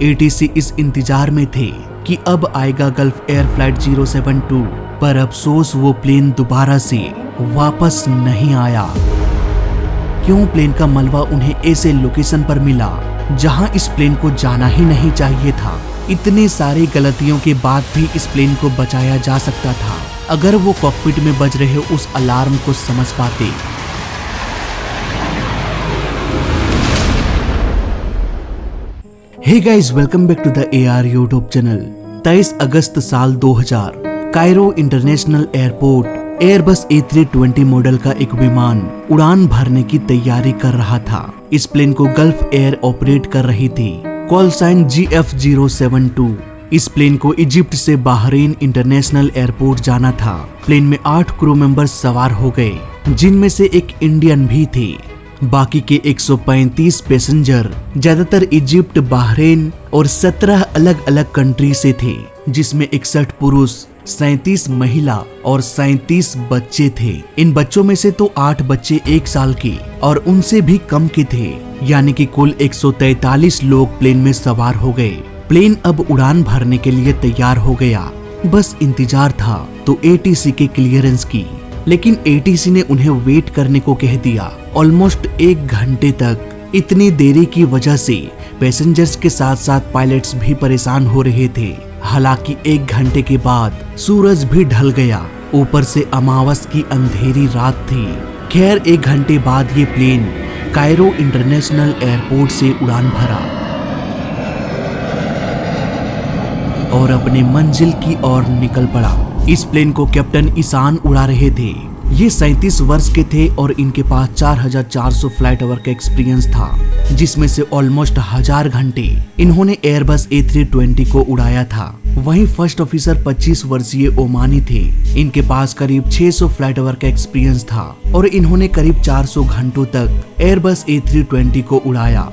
ATC इस इंतजार में थे कि अब आएगा गल्फ एयर फ्लाइट 072, पर अफसोस वो प्लेन दोबारा से वापस नहीं आया। क्यों? प्लेन का मलबा उन्हें ऐसे लोकेशन पर मिला जहां इस प्लेन को जाना ही नहीं चाहिए था। इतने सारे गलतियों के बाद भी इस प्लेन को बचाया जा सकता था अगर वो कॉकपिट में बज रहे उस अलार्म को समझ पाते। Hey guys, welcome back to the AR YouTube channel. 23 अगस्त साल 2000 Cairo international airport airbus A320 model का एक विमान उड़ान भरने की तैयारी कर रहा था। इस प्लेन को गल्फ एयर ऑपरेट कर रही थी, कॉल साइन GF072। इस प्लेन को इजिप्ट से बहरीन इंटरनेशनल एयरपोर्ट जाना था। प्लेन में 8 क्रू मेंबर्स सवार हो गए, जिनमें से एक इंडियन भी थे। बाकी के 135 पैसेंजर ज्यादातर इजिप्ट, बहरीन और 17 अलग अलग कंट्री से थे, जिसमें 61 पुरुष, 37 महिला और 37 बच्चे थे। इन बच्चों में से तो 8 बच्चे 1 साल के और उनसे भी कम के थे, यानी कि कुल 143 लोग प्लेन में सवार हो गए। प्लेन अब उड़ान भरने के लिए तैयार हो गया, बस इंतजार था तो ATC के क्लियरेंस की। लेकिन ATC ने उन्हें वेट करने को कह दिया, ऑलमोस्ट 1 घंटे तक। इतनी देरी की वजह से पैसेंजर्स के साथ साथ पायलट्स भी परेशान हो रहे थे। हालांकि 1 घंटे के बाद सूरज भी ढल गया, ऊपर से अमावस की अंधेरी रात थी। खैर, 1 घंटे बाद ये प्लेन कायरो इंटरनेशनल एयरपोर्ट से उड़ान भरा और अपने मंजिल की ओर निकल पड़ा। इस प्लेन को कैप्टन ईशान उड़ा रहे थे। ये 37 वर्ष के थे और इनके पास 4400 फ्लाइट आवर का एक्सपीरियंस था, जिसमें से ऑलमोस्ट 1000 घंटे इन्होंने एयरबस A320 को उड़ाया था। वहीं फर्स्ट ऑफिसर 25 वर्षीय ओमानी थे। इनके पास करीब 600 फ्लाइट आवर का एक्सपीरियंस था और इन्होंने करीब 400 घंटों तक एयरबस A320 को उड़ाया।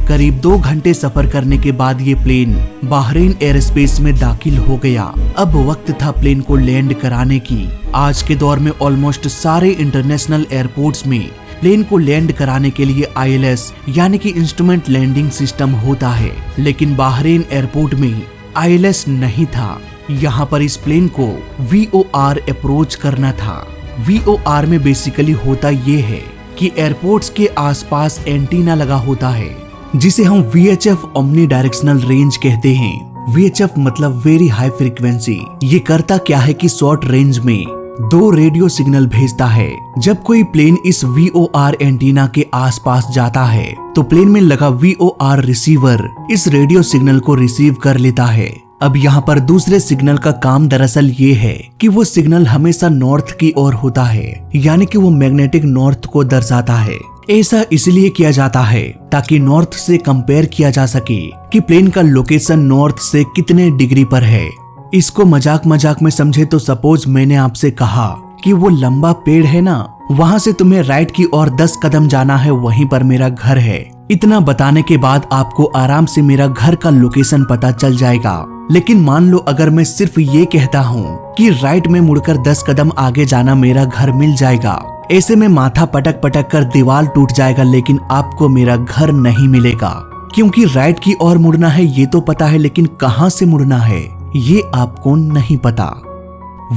करीब 2 घंटे सफर करने के बाद ये प्लेन बहरीन एयरस्पेस में दाखिल हो गया। अब वक्त था प्लेन को लैंड कराने की। आज के दौर में ऑलमोस्ट सारे इंटरनेशनल एयरपोर्ट्स में प्लेन को लैंड कराने के लिए ILS यानी कि इंस्ट्रूमेंट लैंडिंग सिस्टम होता है, लेकिन बहरीन एयरपोर्ट में ILS नहीं था। यहाँ पर इस प्लेन को VOR अप्रोच करना था। VOR में बेसिकली होता ये है कि एयरपोर्ट्स के आसपास एंटीना लगा होता है, जिसे हम VHF ओमनी डायरेक्शनल रेंज कहते हैं। VHF मतलब वेरी हाई फ्रीक्वेंसी। ये करता क्या है कि शॉर्ट रेंज में 2 रेडियो सिग्नल भेजता है। जब कोई प्लेन इस VOR एंटीना के आसपास जाता है तो प्लेन में लगा VOR रिसीवर इस रेडियो सिग्नल को रिसीव कर लेता है। अब यहाँ पर दूसरे सिग्नल का काम दरअसल ये है कि वो सिग्नल हमेशा नॉर्थ की ओर होता है, यानी कि वो मैग्नेटिक नॉर्थ को दर्शाता है। ऐसा इसलिए किया जाता है ताकि नॉर्थ से कंपेयर किया जा सके कि प्लेन का लोकेशन नॉर्थ से कितने डिग्री पर है। इसको मजाक मजाक में समझे तो सपोज मैंने आपसे कहा कि वो लंबा पेड़ है ना, वहाँ से तुम्हें राइट की ओर 10 कदम जाना है, वहीं पर मेरा घर है। इतना बताने के बाद आपको आराम से मेरा घर का लोकेशन पता चल जाएगा। लेकिन मान लो अगर मैं सिर्फ ये कहता हूँ कि राइट में मुड़कर 10 कदम आगे जाना, मेरा घर मिल जाएगा। ऐसे में माथा पटक पटक कर दीवार टूट जाएगा, लेकिन आपको मेरा घर नहीं मिलेगा, क्योंकि राइट की ओर मुड़ना है ये तो पता है, लेकिन कहां से मुड़ना है ये आपको नहीं पता।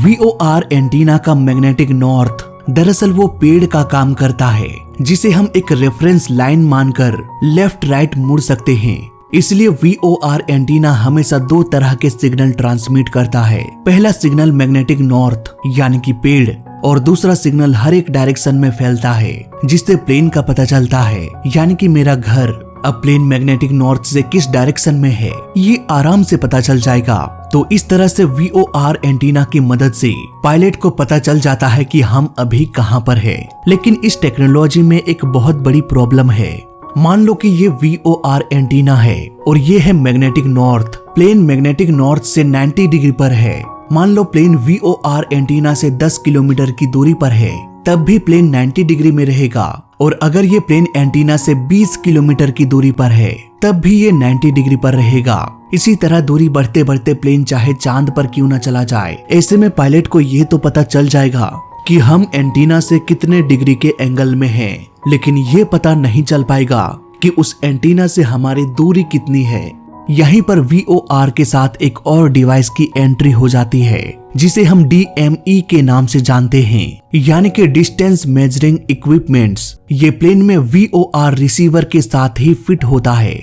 VOR एंटीना का मैग्नेटिक नॉर्थ दरअसल वो पेड़ का काम करता है, जिसे हम एक रेफरेंस लाइन मानकर लेफ्ट राइट मुड़ सकते हैं। इसलिए VOR एंटीना हमेशा 2 तरह के सिग्नल ट्रांसमिट करता है। पहला सिग्नल मैग्नेटिक नॉर्थ यानी कि पेड़, और दूसरा सिग्नल हर एक डायरेक्शन में फैलता है, जिससे प्लेन का पता चलता है, यानी कि मेरा घर। अब प्लेन मैग्नेटिक नॉर्थ से किस डायरेक्शन में है ये आराम से पता चल जाएगा। तो इस तरह से VOR एंटीना की मदद से पायलट को पता चल जाता है कि हम अभी कहां पर है। लेकिन इस टेक्नोलॉजी में एक बहुत बड़ी प्रॉब्लम है। मान लो कि ये VOR एंटीना है और ये है magnetic north. Plane magnetic north से 90 डिग्री पर है। मान लो प्लेन VOR एंटीना से 10 किलोमीटर की दूरी पर है, तब भी प्लेन 90 डिग्री में रहेगा। और अगर ये प्लेन एंटीना से 20 किलोमीटर की दूरी पर है, तब भी ये 90 डिग्री पर रहेगा। इसी तरह दूरी बढ़ते बढ़ते प्लेन चाहे चांद पर क्यों न चला जाए, ऐसे में पायलट को ये तो पता चल जाएगा कि हम एंटीना से कितने डिग्री के एंगल में हैं, लेकिन ये पता नहीं चल पाएगा कि उस एंटीना से हमारी दूरी कितनी है। यहीं पर VOR के साथ एक और डिवाइस की एंट्री हो जाती है जिसे हम DME के नाम से जानते हैं, यानी कि डिस्टेंस मेजरिंग इक्विपमेंट्स। ये प्लेन में VOR रिसीवर के साथ ही फिट होता है।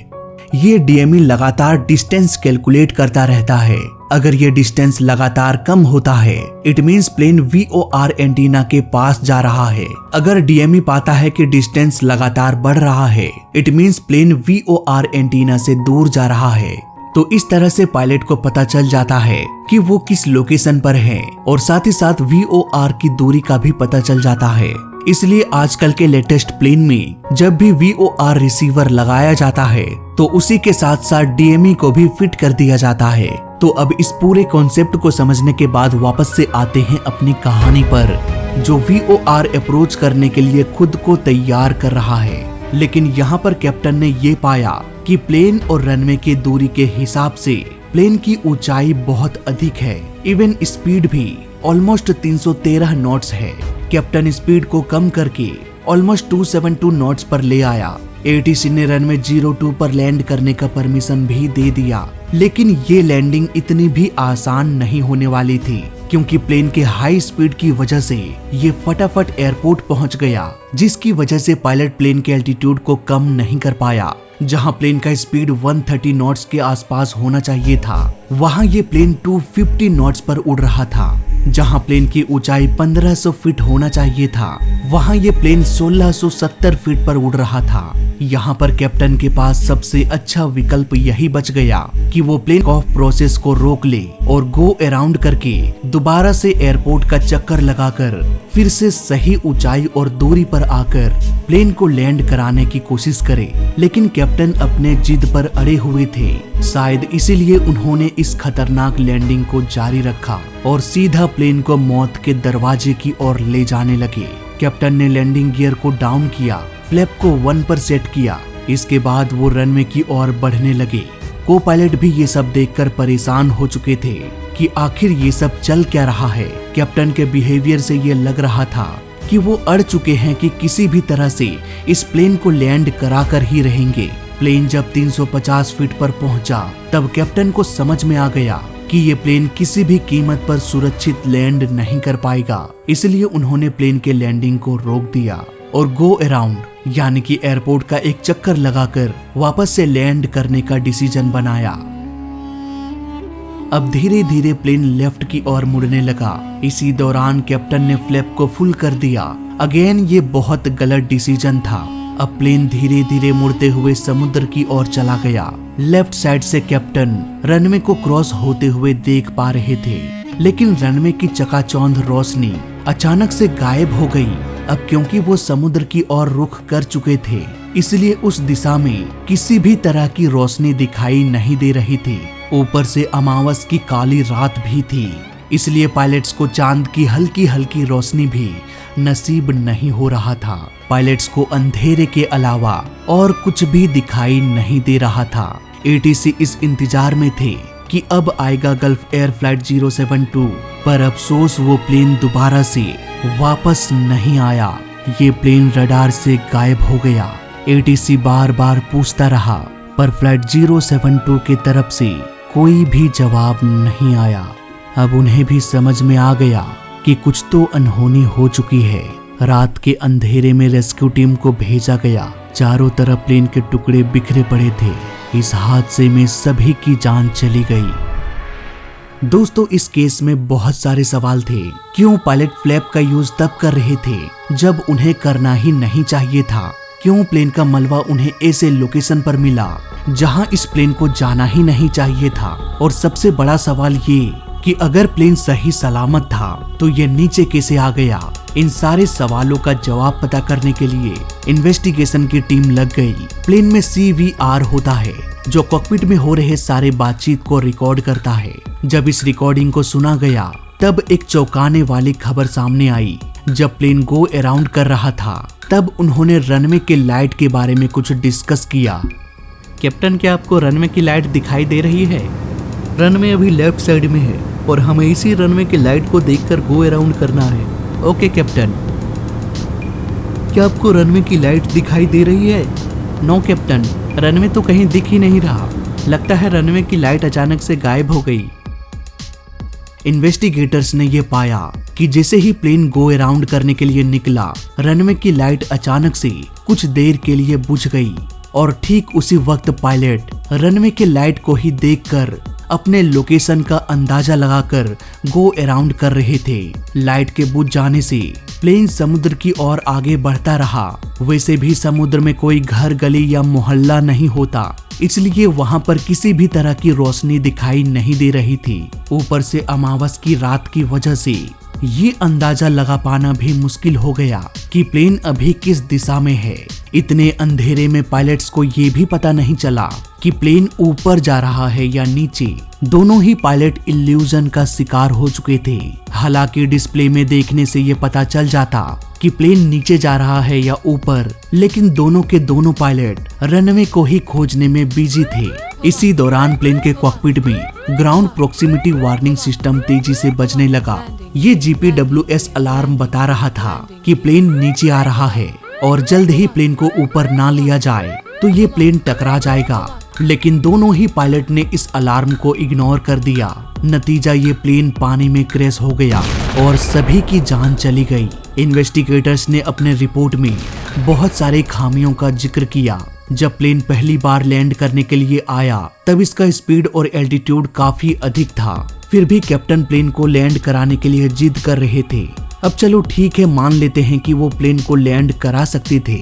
ये DME लगातार डिस्टेंस कैलकुलेट करता रहता है। अगर ये डिस्टेंस लगातार कम होता है it means plane VOR antenna के पास जा रहा है। अगर DME पाता है कि डिस्टेंस लगातार बढ़ रहा है it means plane VOR antenna से दूर जा रहा है। तो इस तरह से पायलट को पता चल जाता है कि वो किस लोकेशन पर है और साथ ही साथ VOR की दूरी का भी पता चल जाता है। इसलिए आजकल के लेटेस्ट प्लेन में जब भी VOR रिसीवर लगाया जाता है तो उसी के साथ साथ DME को भी फिट कर दिया जाता है। तो अब इस पूरे कॉन्सेप्ट को समझने के बाद वापस से आते हैं अपनी कहानी पर, जो VOR अप्रोच करने के लिए खुद को तैयार कर रहा है। लेकिन यहाँ पर कैप्टन ने ये पाया कि प्लेन और रनवे की दूरी के हिसाब से प्लेन की ऊंचाई बहुत अधिक है। इवन स्पीड भी ऑलमोस्ट 313 नॉट्स है। कैप्टन स्पीड को कम करके ऑलमोस्ट 272 नॉट्स पर ले आया। ATC ने रनवे 02 पर लैंड करने का परमिशन भी दे दिया। लेकिन ये लैंडिंग इतनी भी आसान नहीं होने वाली थी, क्योंकि प्लेन के हाई स्पीड की वजह से ये फटाफट एयरपोर्ट पहुंच गया, जिसकी वजह से पायलट प्लेन के एल्टीट्यूड को कम नहीं कर पाया। जहां प्लेन का स्पीड 130 नॉट्स के आसपास होना चाहिए था, वहां ये प्लेन 250 नॉट्स पर उड़ रहा था। जहां प्लेन की ऊंचाई 1500 फीट होना चाहिए था, वहां ये प्लेन 1670 फीट पर उड़ रहा था। यहाँ पर कैप्टन के पास सबसे अच्छा विकल्प यही बच गया कि वो प्लेन ऑफ प्रोसेस को रोक ले और गो अराउंड करके दोबारा से एयरपोर्ट का चक्कर लगाकर फिर से सही ऊंचाई और दूरी पर आकर प्लेन को लैंड कराने की कोशिश करे। लेकिन कैप्टन अपने जिद पर अड़े हुए थे। शायद इसीलिए उन्होंने इस खतरनाक लैंडिंग को जारी रखा और सीधा प्लेन को मौत के दरवाजे की ओर ले जाने लगे। कैप्टन ने लैंडिंग गियर को डाउन किया, फ्लैप को 1 पर सेट किया। इसके बाद वो रनवे की ओर बढ़ने लगे। को पायलट भी ये सब देखकर परेशान हो चुके थे कि आखिर ये सब चल क्या रहा है। कैप्टन के बिहेवियर से ये लग रहा था कि वो अड़ चुके हैं कि किसी भी तरह से इस प्लेन को लैंड कराकर ही रहेंगे। प्लेन जब 350 फीट पर पहुंचा तब कैप्टन को समझ में आ गया कि ये प्लेन किसी भी कीमत पर सुरक्षित लैंड नहीं कर पाएगा। इसलिए उन्होंने प्लेन के लैंडिंग को रोक दिया और गो अराउंड यानी कि एयरपोर्ट का एक चक्कर लगाकर वापस से लैंड करने का डिसीजन बनाया। अब धीरे धीरे प्लेन लेफ्ट की ओर मुड़ने लगा। इसी दौरान कैप्टन ने फ्लैप को फुल कर दिया। अगेन ये बहुत गलत डिसीजन था। अब प्लेन धीरे धीरे मुड़ते हुए समुद्र की ओर चला गया। लेफ्ट साइड से कैप्टन रनवे को क्रॉस होते हुए देख पा रहे थे, लेकिन रनवे की चकाचौंध रोशनी अचानक से गायब हो गई। अब क्योंकि वो समुद्र की ओर रुख कर चुके थे, इसलिए उस दिशा में किसी भी तरह की रोशनी दिखाई नहीं दे रही थी। ऊपर से अमावस की काली रात भी थी, इसलिए पायलट्स को चांद की हल्की हल्की रोशनी भी नसीब नहीं हो रहा था। पायलट्स को अंधेरे के अलावा और कुछ भी दिखाई नहीं दे रहा था। ATC इस इंतजार में थे कि अब आएगा गल्फ एयर फ्लाइट 072, पर अफसोस वो प्लेन दोबारा से वापस नहीं आया। ये प्लेन रडार से गायब हो गया। ATC बार बार पूछता रहा, पर फ्लाइट 072 की तरफ से कोई भी जवाब नहीं आया। अब उन्हें भी समझ में आ गया कि कुछ तो अनहोनी हो चुकी है। रात के अंधेरे में रेस्क्यू टीम को भेजा गया। चारों तरफ प्लेन के टुकड़े बिखरे पड़े थे। इस हादसे में सभी की जान चली गई। दोस्तों, इस केस में बहुत सारे सवाल थे। क्यों पायलट फ्लैप का यूज तब कर रहे थे जब उन्हें करना ही नहीं चाहिए था? क्यों प्लेन का मलबा उन्हें ऐसे लोकेशन पर मिला जहां इस प्लेन को जाना ही नहीं चाहिए था? और सबसे बड़ा सवाल ये कि अगर प्लेन सही सलामत था तो ये नीचे कैसे आ गया? इन सारे सवालों का जवाब पता करने के लिए इन्वेस्टिगेशन की टीम लग गई। प्लेन में CVR होता है जो कॉकपिट में हो रहे सारे बातचीत को रिकॉर्ड करता है। जब इस रिकॉर्डिंग को सुना गया तब एक चौंकाने वाली खबर सामने आई। जब प्लेन गो अराउंड कर रहा था तब उन्होंने रनवे के लाइट के बारे में कुछ डिस्कस किया। कैप्टन, क्या आपको रनवे की लाइट दिखाई दे रही है? रनवे अभी लेफ्ट साइड में है और हमें इसी रनवे की लाइट को देखकर गो अराउंड करना है। Okay captain. क्या आपको रनवे की लाइट दिखाई दे रही है? नो कैप्टन, रनवे तो कहीं दिख ही नहीं रहा। लगता है रनवे की लाइट अचानक से गायब हो गई। इन्वेस्टिगेटर्स ने यह पाया कि जैसे ही प्लेन गो अराउंड करने के लिए निकला, रनवे की लाइट अचानक से कुछ देर के लिए बुझ गई और ठीक उसी वक्त पायलट रनवे के लाइट को ही देखकर अपने लोकेशन का अंदाजा लगाकर गो अराउंड कर रहे थे। लाइट के बुझ जाने से प्लेन समुद्र की ओर आगे बढ़ता रहा। वैसे भी समुद्र में कोई घर, गली या मोहल्ला नहीं होता, इसलिए वहां पर किसी भी तरह की रोशनी दिखाई नहीं दे रही थी। ऊपर से अमावस की रात की वजह से ये अंदाजा लगा पाना भी मुश्किल हो गया कि प्लेन अभी किस दिशा में है। इतने अंधेरे में पायलट्स को ये भी पता नहीं चला कि प्लेन ऊपर जा रहा है या नीचे। दोनों ही पायलट इल्यूजन का शिकार हो चुके थे। हालांकि डिस्प्ले में देखने से ये पता चल जाता कि प्लेन नीचे जा रहा है या ऊपर, लेकिन दोनों के दोनों पायलट रनवे को ही खोजने में बिजी थे। इसी दौरान प्लेन के कॉकपिट में ग्राउंड प्रोक्सिमिटी वार्निंग सिस्टम तेजी से बजने लगा। ये GPWS अलार्म बता रहा था कि प्लेन नीचे आ रहा है और जल्द ही प्लेन को ऊपर ना लिया जाए तो ये प्लेन टकरा जाएगा। लेकिन दोनों ही पायलट ने इस अलार्म को इग्नोर कर दिया। नतीजा ये प्लेन पानी में क्रैश हो गया और सभी की जान चली गई। इन्वेस्टिगेटर्स ने अपने रिपोर्ट में बहुत सारे खामियों का जिक्र किया। जब प्लेन पहली बार लैंड करने के लिए आया तब इसका स्पीड और एल्टीट्यूड काफी अधिक था। फिर भी कैप्टन प्लेन को लैंड कराने के लिए जिद कर रहे थे। अब चलो ठीक है, मान लेते हैं कि वो प्लेन को लैंड करा सकते थे।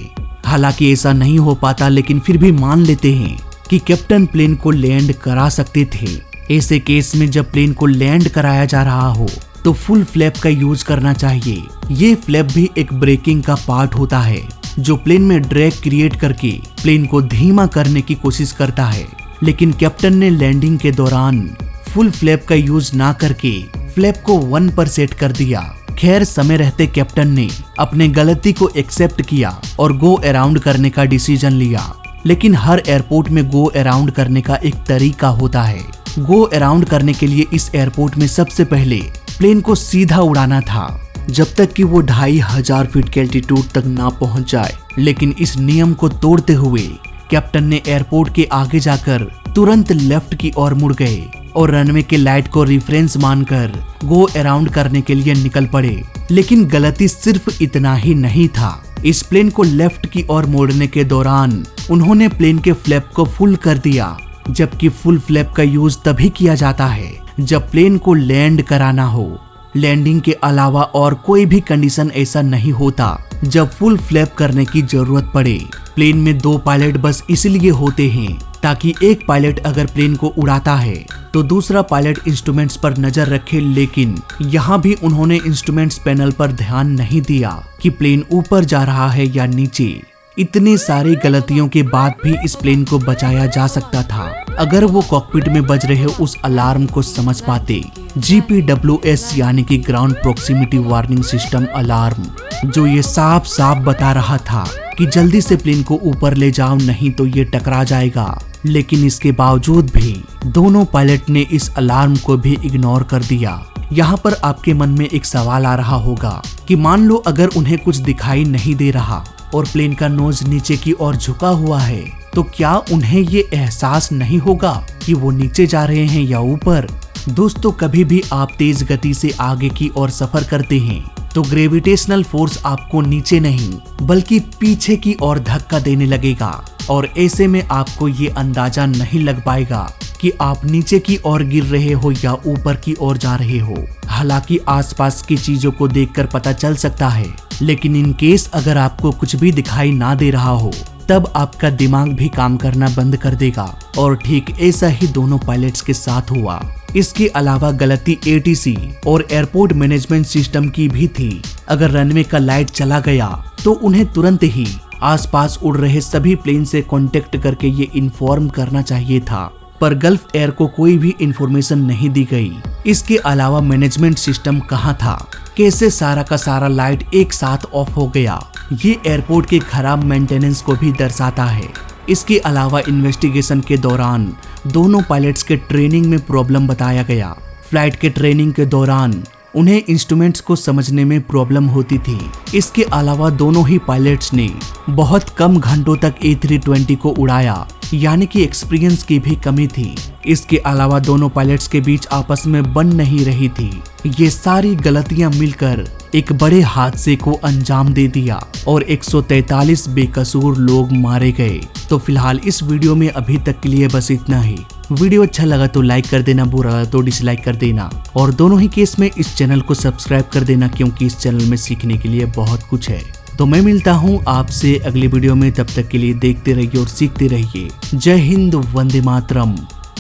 हालांकि ऐसा नहीं हो पाता, लेकिन फिर भी मान लेते हैं कि कैप्टन प्लेन को लैंड करा सकते थे। ऐसे केस में जब प्लेन को लैंड कराया जा रहा हो तो फुल फ्लैप का यूज करना चाहिए। ये फ्लैप भी एक ब्रेकिंग का पार्ट होता है जो प्लेन में ड्रैग क्रिएट करके प्लेन को धीमा करने की कोशिश करता है। लेकिन कैप्टन ने लैंडिंग के दौरान फुल फ्लैप का यूज ना करके फ्लैप को 1 पर सेट कर दिया। खैर, समय रहते कैप्टन ने अपने गलती को एक्सेप्ट किया और गो अराउंड करने का डिसीजन लिया। लेकिन हर एयरपोर्ट में गो अराउंड करने का एक तरीका होता है। गो अराउंड करने के लिए इस एयरपोर्ट में सबसे पहले प्लेन को सीधा उड़ाना था जब तक कि वो 2500 फीट के एल्टीट्यूड तक ना पहुंच जाए। लेकिन इस नियम को तोड़ते हुए कैप्टन ने एयरपोर्ट के आगे जाकर तुरंत लेफ्ट की ओर मुड़ गए और रनवे के लाइट को रेफरेंस मानकर गो अराउंड करने के लिए निकल पड़े। लेकिन गलती सिर्फ इतना ही नहीं था। इस प्लेन को लेफ्ट की ओर मोड़ने के दौरान उन्होंने प्लेन के फ्लैप को फुल कर दिया, जबकि फुल फ्लैप का यूज तभी किया जाता है जब प्लेन को लैंड कराना हो। लैंडिंग के अलावा और कोई भी कंडीशन ऐसा नहीं होता जब फुल फ्लैप करने की जरूरत पड़े। प्लेन में 2 पायलट बस इसलिए होते हैं ताकि एक पायलट अगर प्लेन को उड़ाता है तो दूसरा पायलट इंस्ट्रूमेंट्स पर नजर रखे। लेकिन यहाँ भी उन्होंने इंस्ट्रूमेंट्स पैनल पर ध्यान नहीं दिया कि प्लेन ऊपर जा रहा है या नीचे। इतनी सारी गलतियों के बाद भी इस प्लेन को बचाया जा सकता था अगर वो कॉकपिट में बज रहे उस अलार्म को समझ पाते। GPWS यानी कि ground proximity warning system alarm, जो ये साफ साफ बता रहा था कि जल्दी से प्लेन को ऊपर ले जाओ, नहीं तो ये टकरा जाएगा। लेकिन इसके बावजूद भी दोनों पायलट ने इस अलार्म को भी इग्नोर कर दिया। यहाँ पर आपके मन में एक सवाल आ रहा होगा कि मान लो अगर उन्हें कुछ दिखाई नहीं दे रहा और प्लेन का नोज नीचे की ओर झुका हुआ है, तो क्या उन्हें ये एहसास नहीं होगा कि वो नीचे जा रहे हैं या ऊपर? दोस्तों, कभी भी आप तेज गति से आगे की ओर सफर करते हैं तो ग्रेविटेशनल फोर्स आपको नीचे नहीं बल्कि पीछे की ओर धक्का देने लगेगा और ऐसे में आपको ये अंदाजा नहीं लग पाएगा कि आप नीचे की ओर गिर रहे हो या ऊपर की ओर जा रहे हो। हालांकि आसपास की चीजों को देखकर पता चल सकता है, लेकिन इन केस अगर आपको कुछ भी दिखाई ना दे रहा हो तब आपका दिमाग भी काम करना बंद कर देगा। और ठीक ऐसा ही दोनों पायलट्स के साथ हुआ। इसके अलावा गलती ATC और एयरपोर्ट मैनेजमेंट सिस्टम की भी थी। अगर रनवे का लाइट चला गया तो उन्हें तुरंत ही आसपास उड़ रहे सभी प्लेन से कांटेक्ट करके ये इन्फॉर्म करना चाहिए था, पर गल्फ एयर को कोई भी इंफॉर्मेशन नहीं दी गई। इसके अलावा मैनेजमेंट सिस्टम कहाँ था? कैसे सारा का सारा लाइट एक साथ ऑफ हो गया? ये एयरपोर्ट के खराब मेंटेनेंस को भी दर्शाता है। इसके अलावा इन्वेस्टिगेशन के दौरान दोनों पायलट्स के ट्रेनिंग में प्रॉब्लम बताया गया। फ्लाइट के ट्रेनिंग के दौरान उन्हें इंस्ट्रूमेंट्स को समझने में प्रॉब्लम होती थी। इसके अलावा दोनों ही पायलट्स ने बहुत कम घंटों तक A320 को उड़ाया, यानी कि एक्सपीरियंस की भी कमी थी। इसके अलावा दोनों पायलट्स के बीच आपस में बन नहीं रही थी। ये सारी गलतियां मिलकर एक बड़े हादसे को अंजाम दे दिया और 143 बेकसूर लोग मारे गए। तो फिलहाल इस वीडियो में अभी तक के लिए बस इतना ही। वीडियो अच्छा लगा तो लाइक कर देना, बुरा लगा तो डिसलाइक कर देना, और दोनों ही केस में इस चैनल को सब्सक्राइब कर देना, क्योंकि इस चैनल में सीखने के लिए बहुत कुछ है। तो मैं मिलता हूँ आपसे अगली वीडियो में, तब तक के लिए देखते रहिए और सीखते रहिए। जय हिंद, वंदे मातरम।